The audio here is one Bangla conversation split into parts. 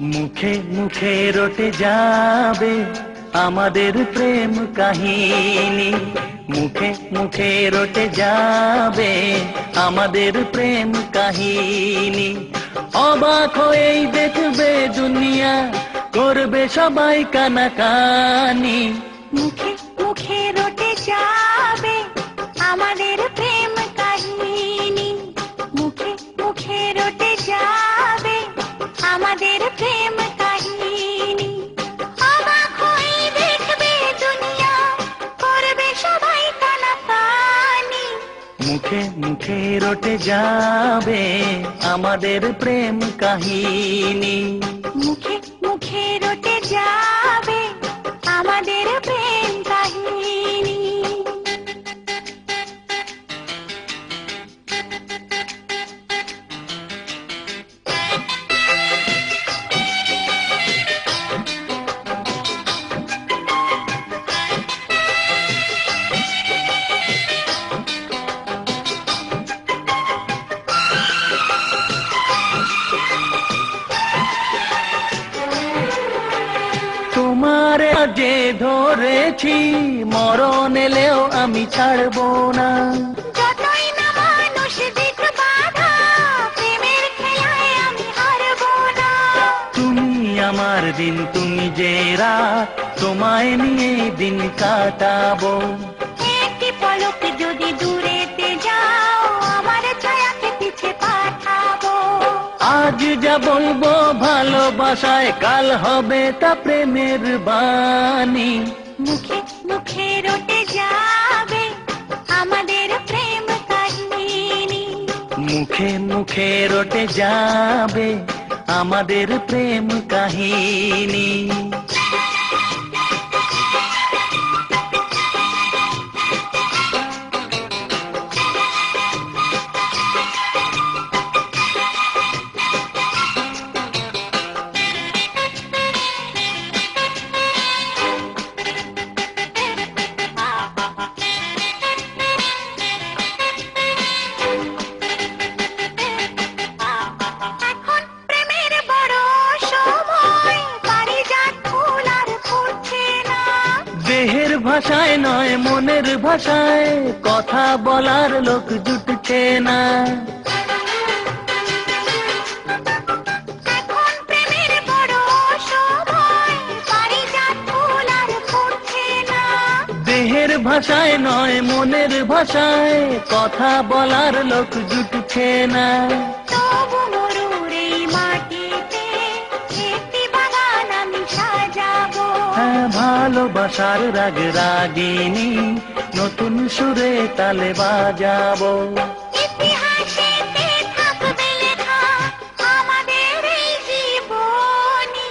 মুখে মুখে রটে যাবে আমাদের প্রেম কাহিনী, মুখে মুখে রটে যাবে আমাদের প্রেম কাহিনী। অবাক হয়েই দেখবে দুনিয়া, করবে সবাই কানাকানি। মুখে মুখে রটে যাবে আমাদের প্রেম কাহিনী, মুখে মুখে রটে যাবে আমাদের প্রেম কাহিনী। অবাক হয়ে দেখবে দুনিয়া, করবে সবাই কানাকানি। মুখে মুখে রটে যাবে আমাদের প্রেম কাহিনী, মুখে মুখে রটে যাবে আমাদের প্রেম কাহিনী। তোমারে যে ধরেছি, মরণ এলেও আমি ছাড়বো না। যতই না মানুষ দিক বাধা, প্রেমের খেলায় আমি হারবো না। তুমি আমার দিন, তুমি যে রাত, তোমায় নিয়ে দিন কাটাবো। একটি পলক যদি দূরেতে যাও, আমার ছায়াকে পিছে পাঠাবো। আজ যা বলবো ভালোবাসায়, কাল হবে তা প্রেমের বাণী। মুখে মুখে রটে যাবে আমাদের প্রেম কাহিনী, মুখে মুখে রটে যাবে আমাদের প্রেম কাহিনী। এখন প্রেমের বড় সময়, পারিজাত ফুল আর ফুটছে না। দেহের ভাষায় নয় মনের ভাষায়, কথা বলার লোক জুটছে না। এখন প্রেমের বড় সময়, পারিজাত ফুল আর ফুটছে না। দেহের ভাষায় নয় মনের ভাষায়, কথা বলার লোক জুটছে না। তবু মরুর এই মাটিতে একটি বাগান আমি সাজাবো। হ্যাঁ, ভালোবাসার রাগ রাগিনী, নতুন সুরে তালে বাজাবো। ইতিহাসেতে থাকবে লেখা আমাদের এই জীবনী।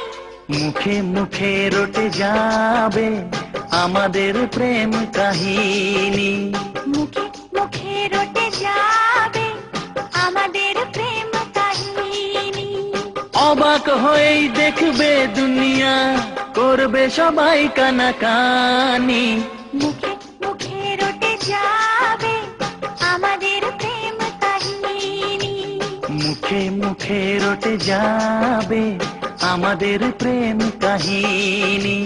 মুখে মুখে রটে যাবে আমাদের প্রেম কাহিনী, মুখে মুখে রটে যাবে আমাদের প্রেম কাহিনী। অবাক হয়েই দেখবে দুনিয়া, করবে সবাই কানাকানি। মুখে মুখে রটে যাবে আমাদের প্রেম কাহিনী, মুখে মুখে রটে যাবে আমাদের প্রেম কাহিনী।